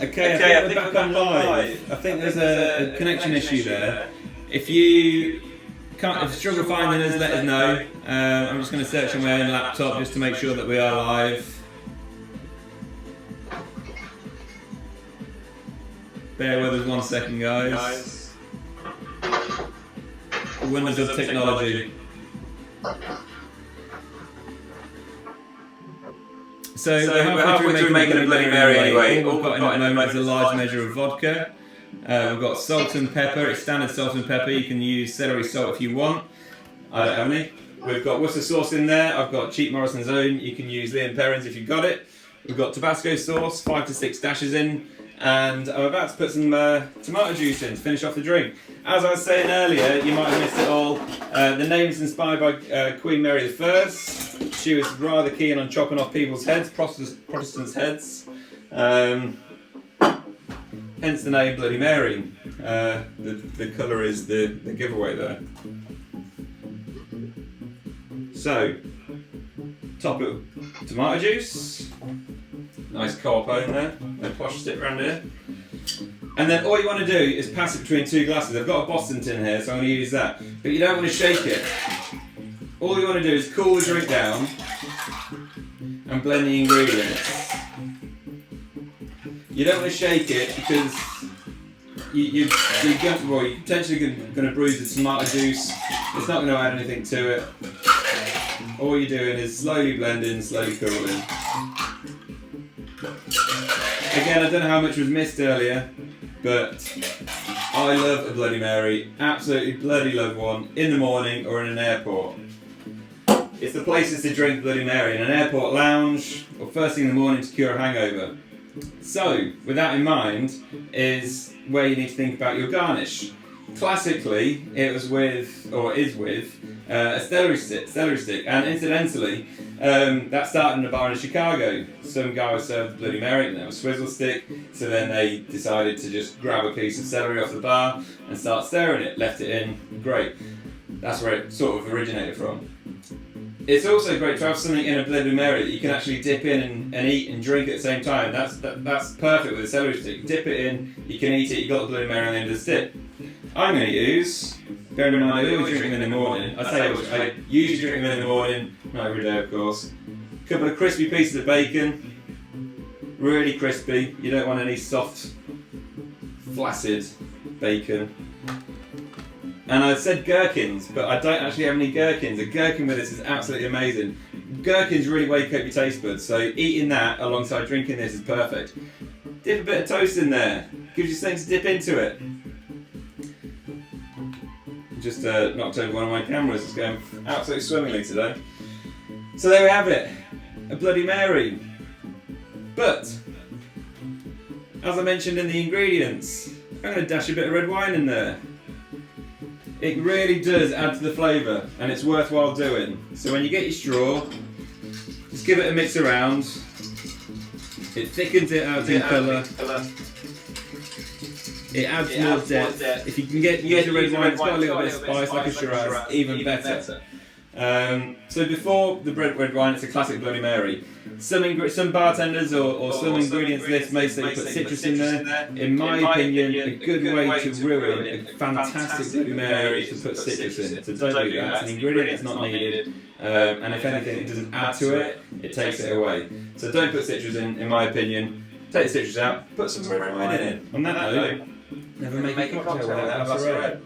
Okay, I think we're back on live. I think there's a connection issue there. If you struggle finding us, let us know. I'm just going to search on my own laptop just to make sure that we are live. Bear with us 1 second, guys. Wonders of technology. So we're halfway through making a Bloody Mary anyway. All we've got in at the moment is a large measure of vodka. We've got salt and pepper. It's standard salt and pepper. You can use celery salt if you want. I don't have any. We've got Worcester sauce in there. I've got cheap Morrison's Own. You can use Leon Perrins if you've got it. We've got Tabasco sauce, 5 to 6 dashes in. And I'm about to put some tomato juice in to finish off the drink. As I was saying earlier, you might have missed it all. The name's inspired by Queen Mary I. She was rather keen on chopping off people's heads, Protestants' heads. Hence the name Bloody Mary. The colour is the giveaway there. So, top it with tomato juice. Nice corpo in there, no posh stick around here. And then all you want to do is pass it between 2 glasses. I've got a Boston tin here, so I'm going to use that. But you don't want to shake it. All you want to do is cool the drink down and blend the ingredients. You don't want to shake it because you're potentially going to bruise the tomato juice. It's not going to add anything to it. All you're doing is slowly blending, slowly cooling. Again, I don't know how much was missed earlier, but I love a Bloody Mary. Absolutely bloody love one in the morning or in an airport. It's the places to drink Bloody Mary, in an airport lounge or first thing in the morning to cure a hangover. So, with that in mind, is where you need to think about your garnish. Classically, it was with, or is with, a celery stick, and incidentally, that started in a bar in Chicago. Some guy was served Bloody Mary and there was a swizzle stick, so then they decided to just grab a piece of celery off the bar and start stirring it, left it in, great. That's where it sort of originated from. It's also great to have something in a Bloody Mary that you can actually dip in and eat and drink at the same time. That's perfect with a celery stick. Dip it in, you can eat it, you've got the Bloody Mary on the end of the stick. I'm going to use, bearing in mind I always drink them in the morning. I usually drink them in the morning, not every day of course. A couple of crispy pieces of bacon, really crispy. You don't want any soft, flaccid bacon. And I said gherkins, but I don't actually have any gherkins. A gherkin with this is absolutely amazing. Gherkins really wake up your taste buds, so eating that alongside drinking this is perfect. Dip a bit of toast in there, gives you something to dip into it. Just knocked over one of my cameras, it's going absolutely swimmingly today. So there we have it, a Bloody Mary. But, as I mentioned in the ingredients, I'm going to dash a bit of red wine in there. It really does add to the flavour, and it's worthwhile doing. So when you get your straw, just give it a mix around. It thickens it out in colour. It adds more depth. If you can use a red wine, it's got a little bit of spice, like a Shiraz, even better. So before the red wine, it's a classic Bloody Mary. Some bartenders or some ingredients list may say put citrus in there. In my opinion, a good way to ruin a fantastic Bloody Mary is to put citrus in. So don't do that. It's an ingredient that's not needed. And if anything, it doesn't add to it, it takes it away. So don't put citrus in my opinion. Take the citrus out, put some red wine in it. On that note, never make a cocktail without a glass of red.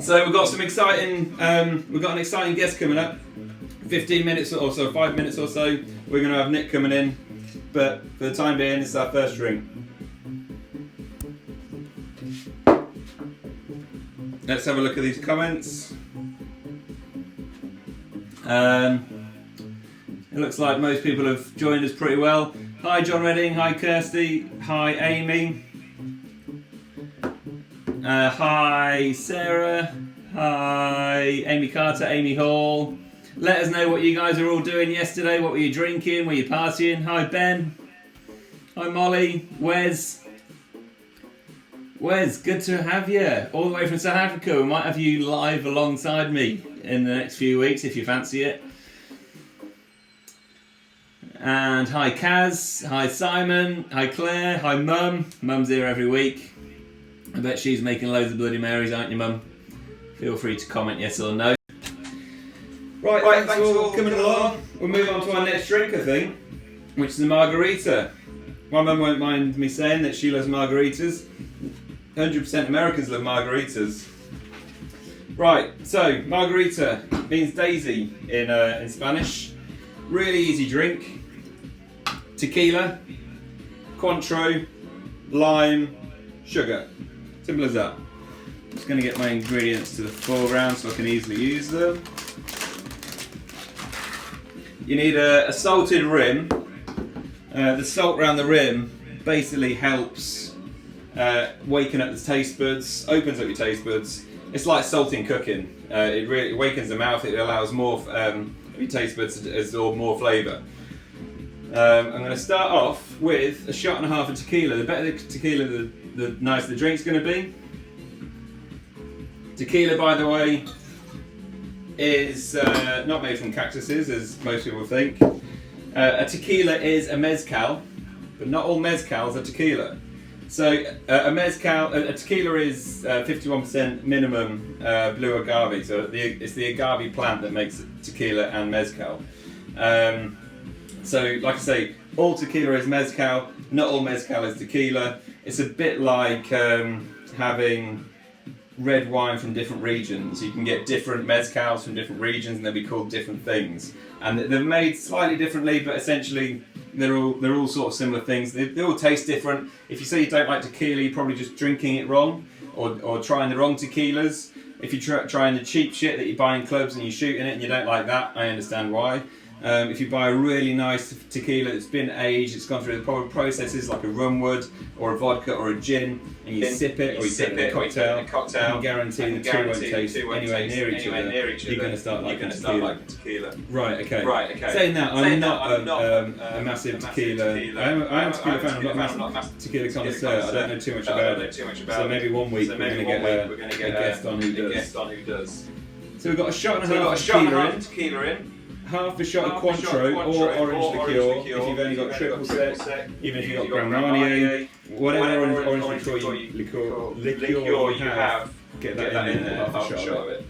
So we've got some exciting, we've got an exciting guest coming up. 15 minutes or so, 5 minutes or so, we're going to have Nick coming in. But for the time being, it's our first drink. Let's have a look at these comments. It looks like most people have joined us pretty well. Hi John Redding, hi Kirsty, hi Amy. Hi Sarah, hi Amy Carter, Amy Hall. Let us know what you guys are all doing yesterday. What were you drinking? Were you partying? Hi Ben. Hi Molly. Wes, good to have you. All the way from South Africa. We might have you live alongside me in the next few weeks if you fancy it. And hi Kaz, hi Simon, hi Claire, hi Mum. Mum's here every week. I bet she's making loads of Bloody Marys, aren't you, Mum? Feel free to comment yes or no. Right, thanks for all coming along. We'll move on to our next drink, I think, which is a margarita. My mum won't mind me saying that she loves margaritas. 100% Americans love margaritas. Right, so margarita means daisy in Spanish. Really easy drink. Tequila, Cointreau, lime, sugar. Simple as that. Just going to get my ingredients to the foreground so I can easily use them. You need a salted rim. The salt around the rim basically helps waken up the taste buds, opens up your taste buds. It's like salting cooking. It really wakens the mouth. It allows more your taste buds to absorb more flavour. I'm going to start off with a shot and a half of tequila. The better the tequila, the nicer the drink's going to be. Tequila, by the way, is not made from cactuses, as most people think. A tequila is a mezcal, but not all mezcals are tequila. So a tequila is 51% minimum blue agave. So it's the agave plant that makes tequila and mezcal. So like I say, all tequila is mezcal, not all mezcal is tequila. It's a bit like having red wine from different regions. You can get different mezcals from different regions and they'll be called different things. And they're made slightly differently, but essentially they're all sort of similar things. They all taste different. If you say you don't like tequila, you're probably just drinking it wrong or trying the wrong tequilas. If you're trying the cheap shit that you buy in clubs and you shoot in it and you don't like that, I understand why. If you buy a really nice tequila that's been aged, it's gone through the proper processes like a rum would or a vodka or a gin, and you sip it or you sip it in a cocktail, I can guarantee the two won't taste anywhere near each other. You're going to start liking tequila. Right, okay. Saying that, I'm not a massive tequila. I am a tequila fan, I'm not a massive tequila connoisseur. I don't know too much about it. So maybe one week we're going to get a guest on who does. So we've got a shot and a half of tequila in. Half a shot of Cointreau or orange liqueur if you've only got triple sec, even if you've got Grand Marnier, whatever orange liqueur you have, get that in there, half a shot of it.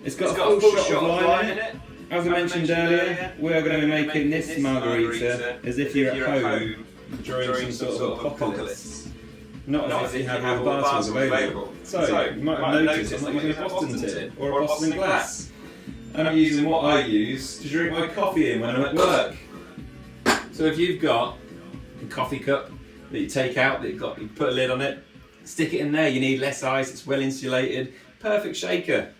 It's got a full shot of lime in it. As I mentioned earlier, we're going to be making this margarita as if you're at home during some sort of apocalypse. Not as if you have all the bar stools available. So, you might have noticed I'm not using a Boston tip or a Boston glass. And I'm using what I use to drink my coffee in when I'm at work. So if you've got a coffee cup that you take out, you put a lid on it, stick it in there, you need less ice, it's well insulated, perfect shaker.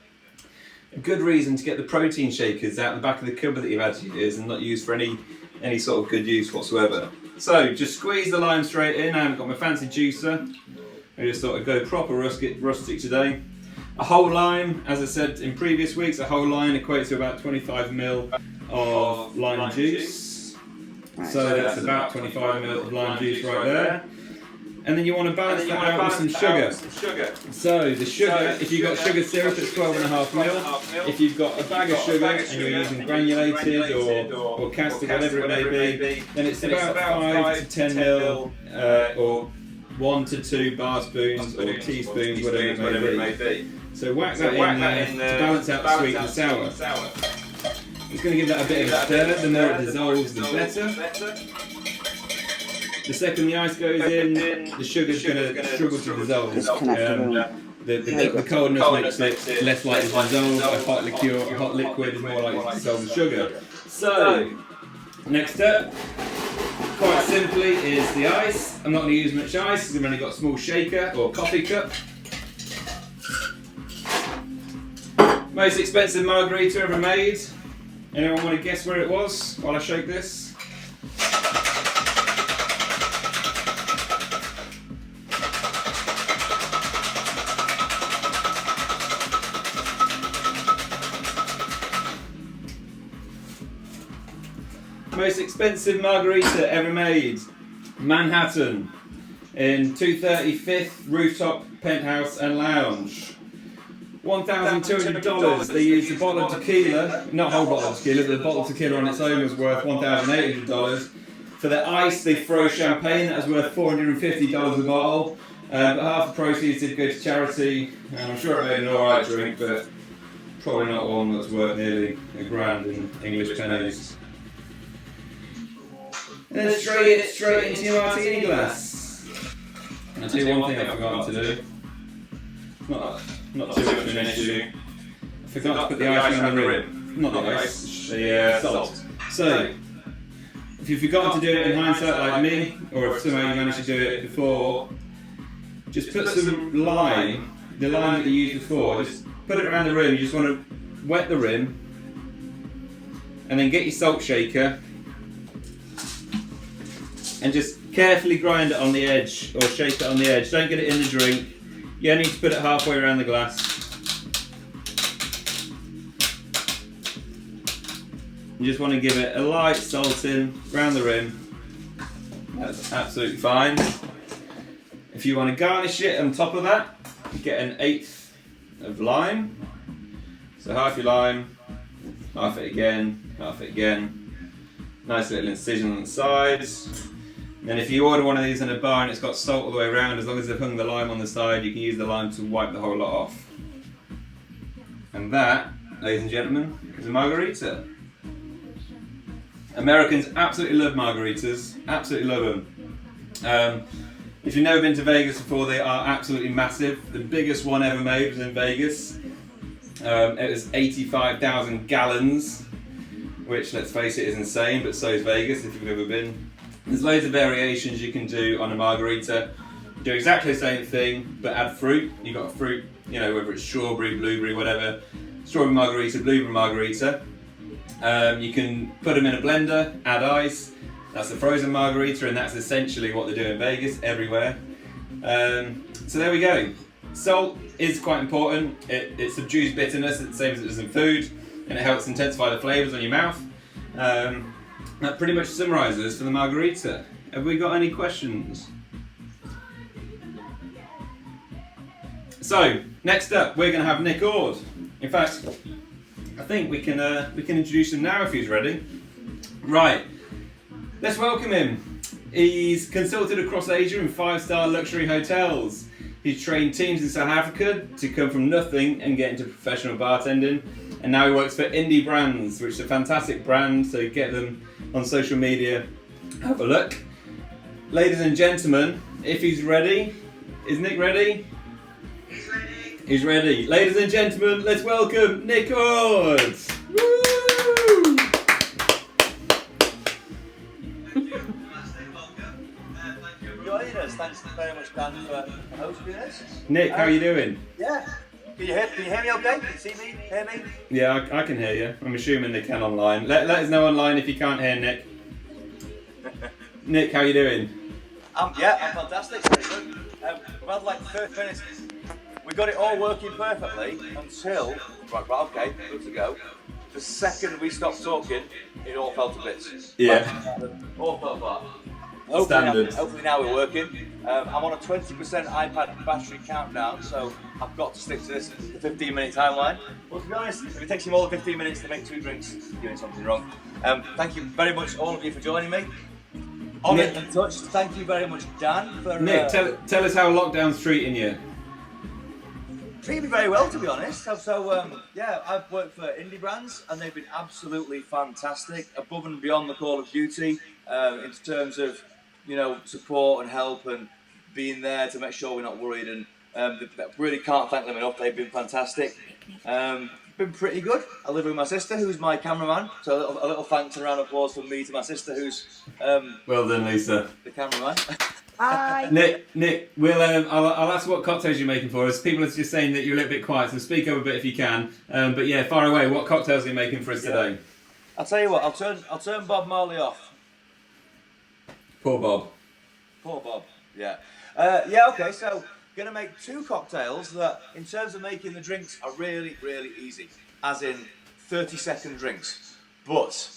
A good reason to get the protein shakers out the back of the cupboard that you've had for years and not used for any sort of good use whatsoever. So just squeeze the lime straight in. I haven't got my fancy juicer. I just thought I'd go proper rustic today. A whole lime, as I said in previous weeks, a whole lime equates to about 25 ml of lime juice. So that's about 25 ml of lime juice right there. And then you want to balance that out with some sugar. So the sugar, if you've got sugar syrup, it's 12.5 ml. If you've got a bag of sugar and you're using granulated or castor, whatever it may be, then it's about 5 to 10 ml or 1 to 2 bar spoons or teaspoons, whatever it may be. So whack that in there to balance out the sweet and sour. It's going to give that a bit of a stir. The more it dissolves, the better. The second the ice goes in, the sugar's going to struggle to dissolve. The coldness makes it less likely to dissolve. A hot liqueur, a hot liquid is more likely to dissolve the sugar. So, next step, quite simply, is the ice. I'm not going to use much ice because I've only got a small shaker or coffee cup. Most expensive margarita ever made. Anyone want to guess where it was while I shake this? Most expensive margarita ever made. Manhattan in 235th Rooftop Penthouse and Lounge. $1,200. They used a bottle of tequila, not a whole bottle of tequila, but the bottle of tequila on its own was worth $1,800. For the ice, they throw champagne that was worth $450 a bottle. But half the proceeds did go to charity, and I'm sure it made an alright drink, but probably not one that's worth nearly $1,000 in English pennies. And then straight into your martini glass. And I'll tell you one thing I've forgotten to do. Not too much of an issue. I forgot to put the icing on the rim. Not the ice, the salt. So, if you've forgotten to do it in hindsight like me, or if somehow you managed to do it before, just put some lime, the lime that you used before, just put it around the rim. You just want to wet the rim, and then get your salt shaker, and just carefully grind it on the edge, or shake it on the edge. Don't get it in the drink. You only need to put it halfway around the glass. You just want to give it a light salting around the rim. That's absolutely fine. If you want to garnish it on top of that, get an 1/8 of lime. So half your lime, half it again, half it again. Nice little incision on the sides. And then if you order one of these in a bar and it's got salt all the way around, as long as they've hung the lime on the side, you can use the lime to wipe the whole lot off. And that, ladies and gentlemen, is a margarita. Americans absolutely love margaritas, absolutely love them. If you've never been to Vegas before, they are absolutely massive. The biggest one ever made was in Vegas. It was 85,000 gallons, which, let's face it, is insane, but so is Vegas if you've never been. There's loads of variations you can do on a margarita. Do exactly the same thing, but add fruit. You've got fruit, you know, whether it's strawberry, blueberry, whatever. Strawberry margarita, blueberry margarita. You can put them in a blender, add ice. That's the frozen margarita, and that's essentially what they do in Vegas, everywhere. So there we go. Salt is quite important. It subdues bitterness, the same as it does in food, and it helps intensify the flavours on your mouth. That pretty much summarises for the margarita. Have we got any questions? So, next up, we're going to have Nick Ord. In fact, I think we can introduce him now if he's ready. Right, let's welcome him. He's consulted across Asia in 5-star luxury hotels. He's trained teams in South Africa to come from nothing and get into professional bartending. And now he works for Indie Brands, which is a fantastic brand, so get them on social media. Have a look. Ladies and gentlemen, if he's ready, is Nick ready? He's ready. He's ready. Ladies and gentlemen, let's welcome Nick Ord. Woo! Joining us. Thanks very much, Dan, for hosting us. Nick, how are you doing? Yeah. Can you hear me okay? Can you see me? Hear me? Yeah, I can hear you. I'm assuming they can online. Let us know online if you can't hear Nick. Nick, how are you doing? I'm fantastic. Very good. We've had like 30 minutes. We got it all working perfectly until, right, okay, good to go. The second we stopped talking, it all fell to bits. Yeah. All fell apart. Hopefully now we're working. I'm on a 20% iPad battery countdown, so I've got to stick to this 15-minute timeline. Well, to be honest, if it takes you more than 15 minutes to make 2 drinks, you're doing something wrong. Thank you very much, all of you, for joining me. Honoured and touched. Thank you very much, Dan, for... Nick, tell us how lockdown's treating you. Treated me very well, to be honest. Yeah, I've worked for Indie Brands, and they've been absolutely fantastic, above and beyond the call of duty, in terms of, you know, support and help and being there to make sure we're not worried. And really can't thank them enough. They've been fantastic. Been pretty good. I live with my sister, who's my cameraman. So a little thanks and a round of applause from me to my sister, who's well done, Lisa. The cameraman. Hi. Nick, we'll I'll ask what cocktails you're making for us. People are just saying that you're a little bit quiet, so speak up a bit if you can. But yeah, far away. What cocktails are you making for us today? I'll tell you what. I'll turn Bob Marley off. Poor Bob. Poor Bob. Yeah. Okay. So gonna make 2 cocktails that, in terms of making the drinks, are really, really easy. As in 30-second drinks. But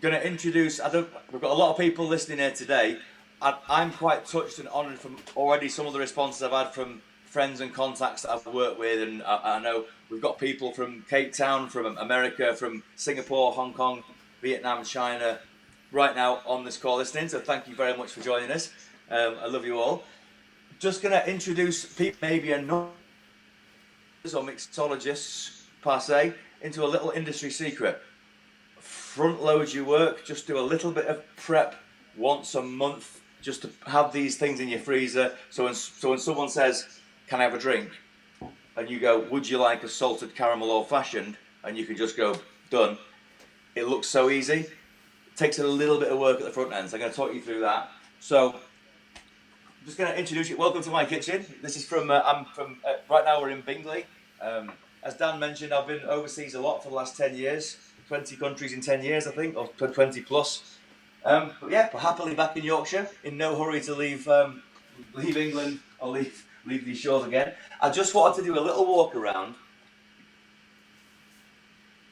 gonna introduce. We've got a lot of people listening here today. I'm quite touched and honoured from already some of the responses I've had from friends and contacts that I've worked with, and I know we've got people from Cape Town, from America, from Singapore, Hong Kong, Vietnam, China, right now on this call listening. So thank you very much for joining us. I love you all. Just going to introduce people maybe are not or mixologists per se into a little industry secret. Front load your work, just do a little bit of prep once a month, just to have these things in your freezer. So when someone says, "Can I have a drink?" and you go, "Would you like a salted caramel old fashioned?" and you can just go, "Done." It looks so easy. It takes a little bit of work at the front end. So I'm going to talk you through that. So I'm just going to introduce you. Welcome to my kitchen. This is from right now we're in Bingley. As Dan mentioned, I've been overseas a lot for the last 10 years. 20 countries in 10 years, I think, or 20 plus. But yeah, we're happily back in Yorkshire, in no hurry to leave England or leave these shores again. I just wanted to do a little walk around.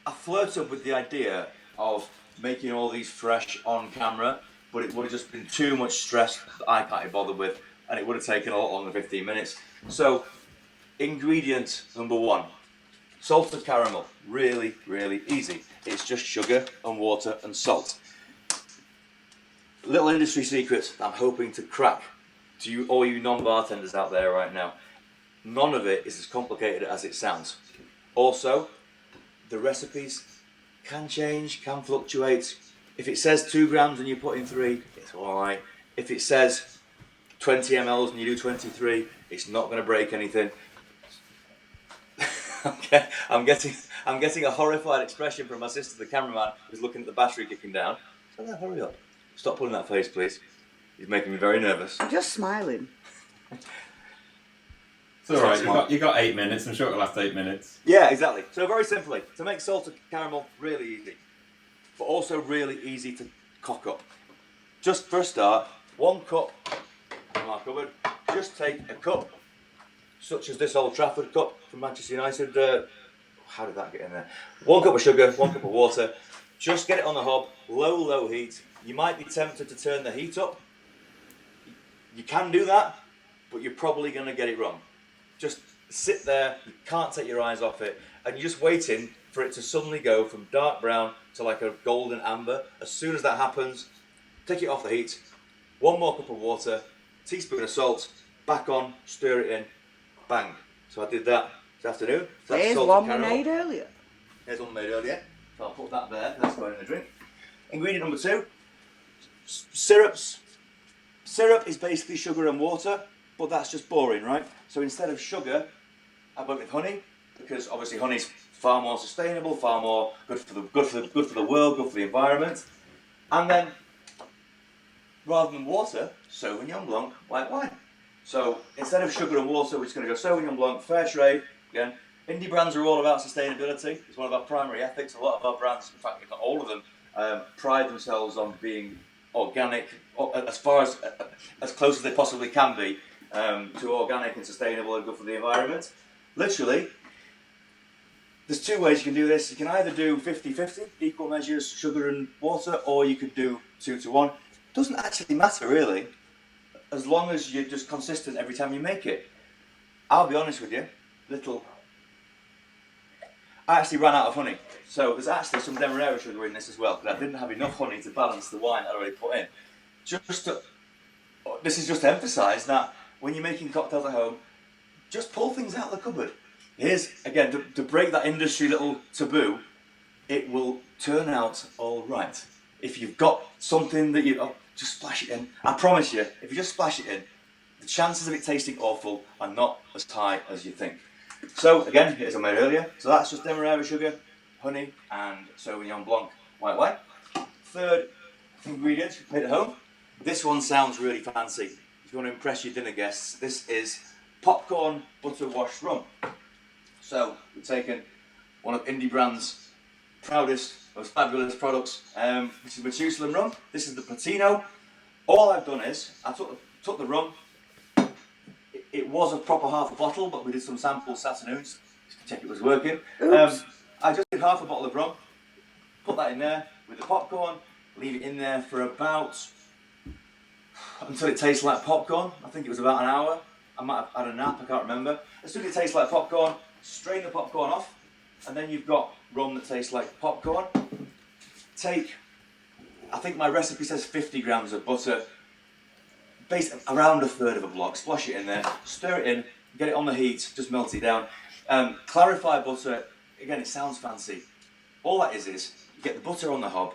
I flirted with the idea of making all these fresh on camera, but it would have just been too much stress that I can't be bothered with, and it would have taken a lot longer than 15 minutes. So, ingredient number one. Salted caramel, really, really easy. It's just sugar and water and salt. Little industry secret I'm hoping to crack to you, all you non-bartenders out there right now. None of it is as complicated as it sounds. Also, the recipes can change, can fluctuate. If it says 2 grams and you put in 3, it's alright. If it says 20 mLs and you do 23, it's not going to break anything. Okay, I'm getting a horrified expression from my sister, the cameraman, who's looking at the battery kicking down. So now, hurry up. Stop pulling that face, please. He's making me very nervous. I'm just smiling. It's alright, you got 8 minutes. I'm sure it'll last 8 minutes. Yeah, exactly. So very simply, to make salted caramel, really easy. But also really easy to cock up. Just for a start, 1 cup from our cupboard. Just take a cup, such as this Old Trafford cup from Manchester United. How did that get in there? 1 cup of sugar, 1 cup of water. Just get it on the hob, low heat. You might be tempted to turn the heat up. You can do that, but you're probably going to get it wrong. Just sit there, you can't take your eyes off it, and you're just waiting for it to suddenly go from dark brown to like a golden amber. As soon as that happens, take it off the heat. 1 more cup of water, teaspoon of salt, back on, stir it in, bang. So I did that this afternoon. So There's one we made earlier. There's one made earlier. So I'll put that there. That's going in the drink. Ingredient number 2, syrups. Syrup is basically sugar and water, but that's just boring, right? So instead of sugar, I went with honey, because obviously honey's far more sustainable, far more good for the world, good for the environment. And then, rather than water, Sauvignon Blanc white wine. So instead of sugar and water, we're just going to go Sauvignon Blanc, fair trade. Again, indie brands are all about sustainability. It's one of our primary ethics. A lot of our brands, in fact, if not all of them, pride themselves on being organic, as far as close as they possibly can be to organic and sustainable and good for the environment. Literally, there's 2 ways you can do this. You can either do 50-50, equal measures, sugar and water, or you could do 2-to-1. Doesn't actually matter really, as long as you're just consistent every time you make it. I'll be honest with you, I actually ran out of honey, so there's actually some demerara sugar in this as well, because I didn't have enough honey to balance the wine I'd already put in. This is just to emphasise that when you're making cocktails at home, just pull things out of the cupboard. Here's, again, to break that industry little taboo, it will turn out all right. If you've got something that just splash it in. I promise you, if you just splash it in, the chances of it tasting awful are not as high as you think. So again, as I made earlier, so that's just demerara sugar, honey, and Sauvignon Blanc white wine. Third ingredient made at home. This one sounds really fancy. If you want to impress your dinner guests, this is popcorn butter washed rum. So we've taken one of Indie Brands' proudest, most fabulous products, which is Methuselah rum. This is the Platino. All I've done is I took the rum. It was a proper half a bottle, but we did some samples this afternoon to check it was working. I just did half a bottle of rum, put that in there with the popcorn, leave it in there for about until it tastes like popcorn. I think it was about an hour. I might have had a nap, I can't remember. As soon as it tastes like popcorn, strain the popcorn off, and then you've got rum that tastes like popcorn. Take, I think my recipe says 50 grams of butter, basically around a third of a block, splash it in there, stir it in, get it on the heat, just melt it down. Clarify butter, again it sounds fancy. All that is you get the butter on the hob.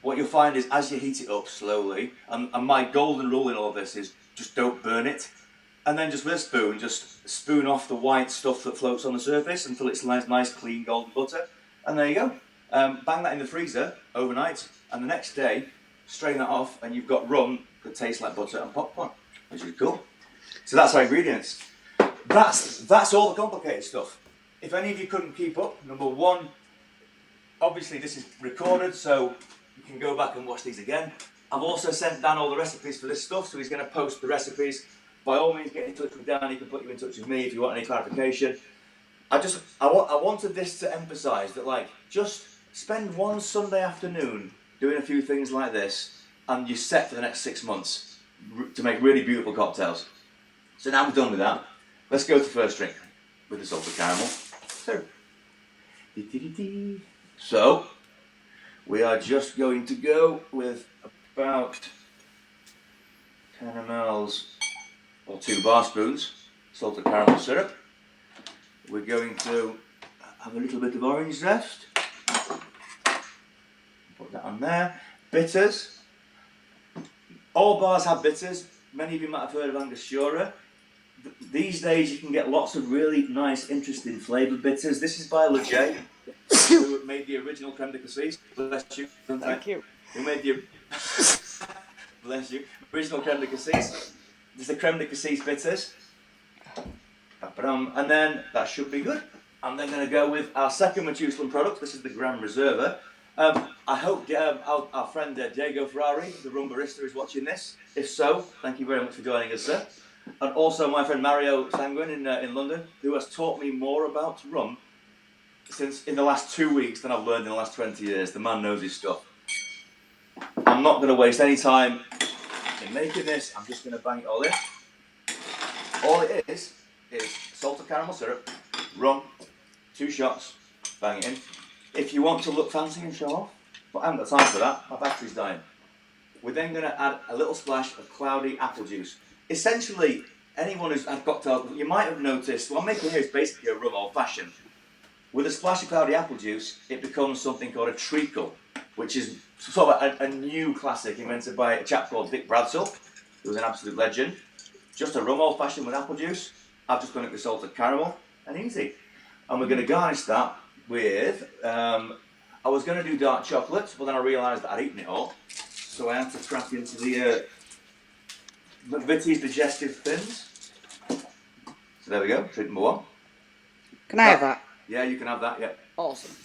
What you'll find is as you heat it up slowly, and my golden rule in all of this is just don't burn it. And then just with a spoon, just spoon off the white stuff that floats on the surface until it's nice clean golden butter. And there you go. Bang that in the freezer overnight, and the next day, strain that off, and you've got rum that tastes like butter and popcorn, which is cool. So that's our ingredients. That's all the complicated stuff. If any of you couldn't keep up, number one, obviously this is recorded, so you can go back and watch these again. I've also sent Dan all the recipes for this stuff, so he's going to post the recipes. By all means, get in touch with Dan. He can put you in touch with me if you want any clarification. I wanted this to emphasise that, like, just spend one Sunday afternoon doing a few things like this, and you're set for the next 6 months to make really beautiful cocktails. So now we're done with that. Let's go to first drink with the salted caramel. So we are just going to go with about 10 mLs or 2 bar spoons salted caramel syrup. We're going to have a little bit of orange zest. Put that on there. Bitters. All bars have bitters. Many of you might have heard of Angostura. These days you can get lots of really nice, interesting flavoured bitters. This is by Leger, who made the original creme de cassis. Bless you. Thank you. Who made the bless you original creme de cassis. There's the creme de cassis bitters. And then that should be good. I'm then going to go with our second Matusalem product. This is the Grand Reserva. I hope our friend Diego Ferrari, the rum barista, is watching this. If so, thank you very much for joining us, sir. And also my friend Mario Sanguin in London, who has taught me more about rum since in the last 2 weeks than I've learned in the last 20 years. The man knows his stuff. I'm not going to waste any time in making this. I'm just going to bang it all in. All it is salted caramel syrup, rum, 2 shots, bang it in. If you want to look fancy and show off, but I haven't got time for that, my battery's dying. We're then going to add a little splash of cloudy apple juice. Essentially, anyone who's had cocktails, you might have noticed, what I'm making here is basically a rum old fashioned. With a splash of cloudy apple juice, it becomes something called a treacle, which is sort of a new classic invented by a chap called Dick Bradsell, who was an absolute legend. Just a rum old fashioned with apple juice. I've just done it with salted caramel, and easy. And we're going to garnish that with, I was going to do dark chocolate, but then I realised that I'd eaten it all. So I had to crack into the McVitie's Digestive Thins. So there we go, drink number 1. Can I have that? Yeah, you can have that, yeah. Awesome.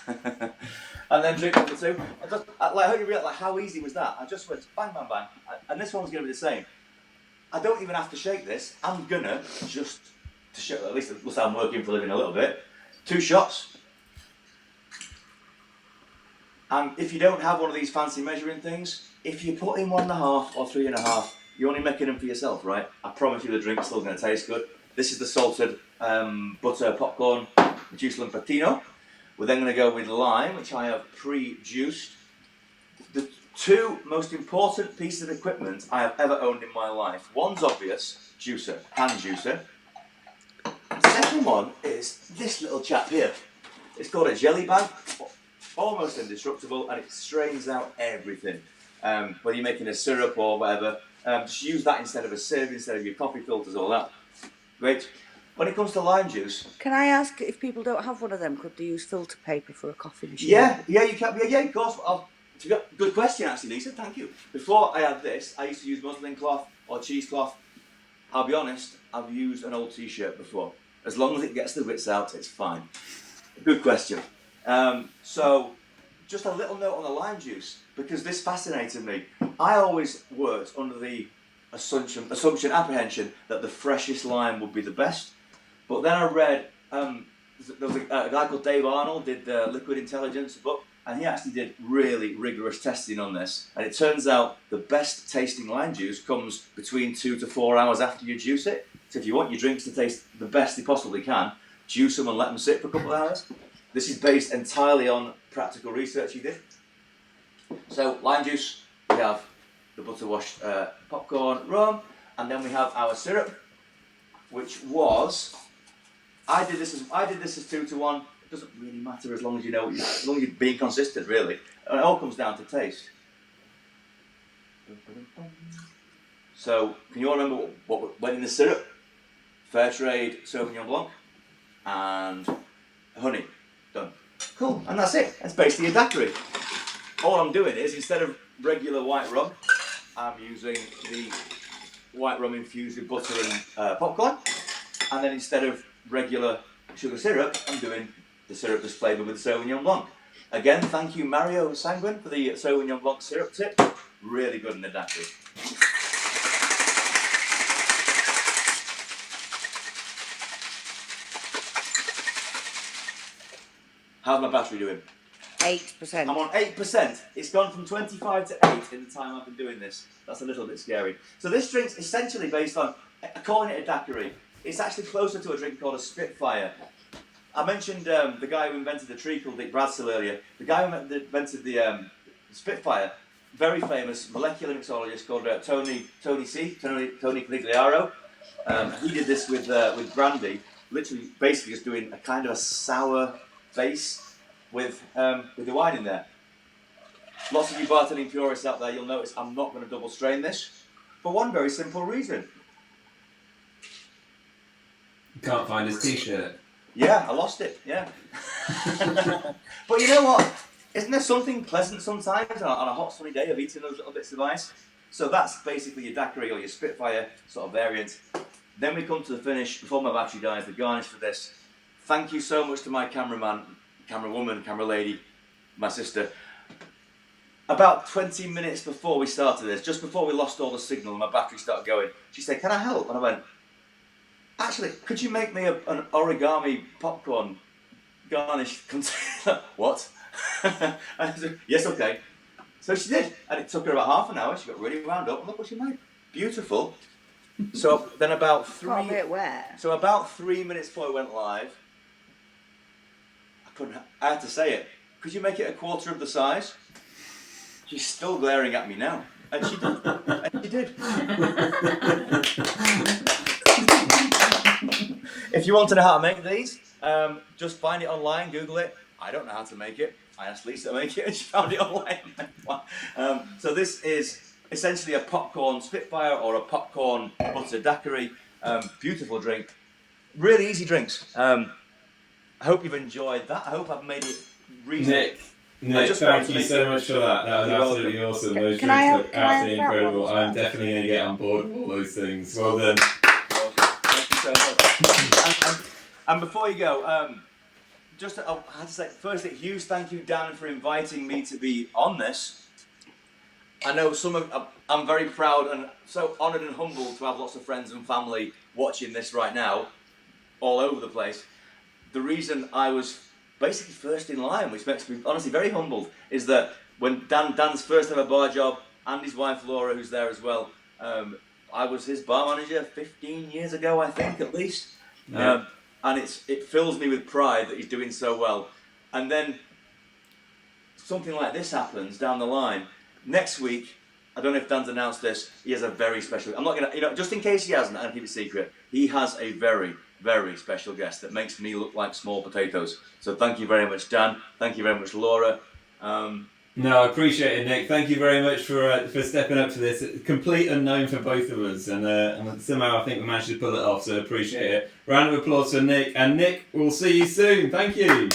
And then drink number 2. I hope you realise, like, how easy was that? I just went bang, bang, bang. And this one's going to be the same. I don't even have to shake this. I'm gonna just, to show, at least it looks like I'm working for a living a little bit, 2 shots. And if you don't have one of these fancy measuring things, if you put in 1.5 or 3.5, you're only making them for yourself, right? I promise you the drink's still going to taste good. This is the salted butter popcorn Matusalem Patino. We're then going to go with lime, which I have pre-juiced. The 2 most important pieces of equipment I have ever owned in my life. One's obvious, juicer, hand juicer. The second one is this little chap here. It's called a jelly bag, almost indestructible, and it strains out everything. Whether you're making a syrup or whatever, just use that instead of a sieve, instead of your coffee filters, all that. Great. When it comes to lime juice... Can I ask, if people don't have one of them, could they use filter paper for a coffee machine? Yeah, you can. Yeah, of course. Good question, actually, Lisa. Thank you. Before I had this, I used to use muslin cloth or cheesecloth. I'll be honest, I've used an old T-shirt before. As long as it gets the bits out, it's fine. Good question. So, just a little note on the lime juice, because this fascinated me. I always worked under the apprehension that the freshest lime would be the best. But then I read, there was a guy called Dave Arnold, did Liquid Intelligence book, and he actually did really rigorous testing on this. And it turns out the best tasting lime juice comes between 2 to 4 hours after you juice it. So if you want your drinks to taste the best they possibly can, juice them and let them sit for a couple of hours. This is based entirely on practical research he did. So lime juice, we have the butter washed popcorn rum, and then we have our syrup, which was, I did this as 2 to 1. It doesn't really matter as long as you know, as long as you're being consistent, really. And it all comes down to taste. So, can you all remember what went in the syrup? Fair trade Sauvignon Blanc and honey. Done. Cool, and that's it. That's basically a daiquiri. All I'm doing is, instead of regular white rum, I'm using the white rum infused with butter and popcorn. And then instead of regular sugar syrup, I'm doing the syrup that's flavoured with Sauvignon Blanc. Again, thank you Mario Sanguine for the Sauvignon Blanc syrup tip. Really good in the daiquiri. How's my battery doing? 8%. I'm on 8%. It's gone from 25 to 8 in the time I've been doing this. That's a little bit scary. So this drink's essentially based on, calling it a daiquiri. It's actually closer to a drink called a Spitfire. I mentioned the guy who invented the treacle, Dick Bradsill, earlier. The guy who invented the Spitfire, very famous molecular mixologist called Tony Conigliaro. He did this with brandy, literally basically just doing a kind of a sour base with the wine in there. Lots of you bartending purists out there, you'll notice I'm not going to double strain this for one very simple reason. Can't find his t-shirt. Yeah, I lost it, yeah. But you know what? Isn't there something pleasant sometimes on a hot sunny day of eating those little bits of ice? So that's basically your daiquiri or your Spitfire sort of variant. Then we come to the finish, before my battery dies, the garnish for this. Thank you so much to my cameraman, camera woman, camera lady, my sister. About 20 minutes before we started this, just before we lost all the signal and my battery started going, she said, "Can I help?" And I went, "Actually, could you make me an origami popcorn garnish container?" What? And I said, "Yes, okay." So she did, and it took her about half an hour. She got really wound up, and look what she made. Beautiful. So then about Got a bit wet. So about 3 minutes before we went live, I had to say it. "Could you make it a quarter of the size?" She's still glaring at me now, and she did. And she did. If you want to know how to make these, just find it online, Google it. I don't know how to make it. I asked Lisa to make it, and she found it online. So this is essentially a popcorn Spitfire or a popcorn butter daiquiri. Beautiful drink. Really easy drinks. I hope you've enjoyed that. I hope I've made it reasonable. Nick, thank you so much for that. That was absolutely awesome. Those drinks look absolutely incredible. I'm definitely going to get on board with all those things. Well done. Thank you so much. And before you go, I had to say, firstly, a huge thank you, Dan, for inviting me to be on this. I know I'm very proud and so honoured and humbled to have lots of friends and family watching this right now, all over the place. The reason I was basically first in line, which makes me honestly very humbled, is that when Dan's first ever bar job, and his wife Laura, who's there as well, I was his bar manager 15 years ago, I think, at least. Yeah. And it fills me with pride that he's doing so well. And then something like this happens down the line. Next week, I don't know if Dan's announced this, he has a very special, I'm not going to, just in case he hasn't, I'll keep it secret, he has a very, very special guest that makes me look like small potatoes. So thank you very much, Dan. Thank you very much, Laura. No, I appreciate it, Nick. Thank you very much for stepping up to this. It's complete unknown for both of us, and somehow I think we managed to pull it off, so I appreciate it. Round of applause for Nick. And Nick, we'll see you soon. Thank you.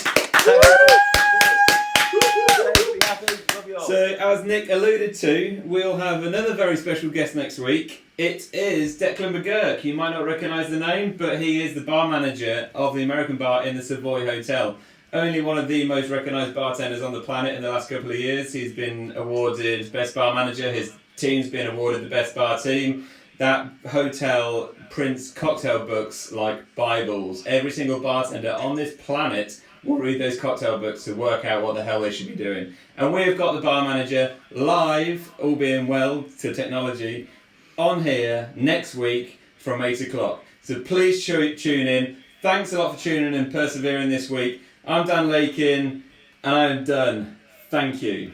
So, as Nick alluded to, we'll have another very special guest next week. It is Declan McGurk. You might not recognise the name, but he is the bar manager of the American bar in the Savoy Hotel. Only one of the most recognised bartenders on the planet in the last couple of years. He's been awarded Best Bar Manager. His team's been awarded the Best Bar Team. That hotel prints cocktail books like Bibles. Every single bartender on this planet will read those cocktail books to work out what the hell they should be doing. And we've got the bar manager live, all being well to technology, on here next week from 8 o'clock. So please tune in. Thanks a lot for tuning in and persevering this week. I'm Dan Lakin, and I'm done. Thank you.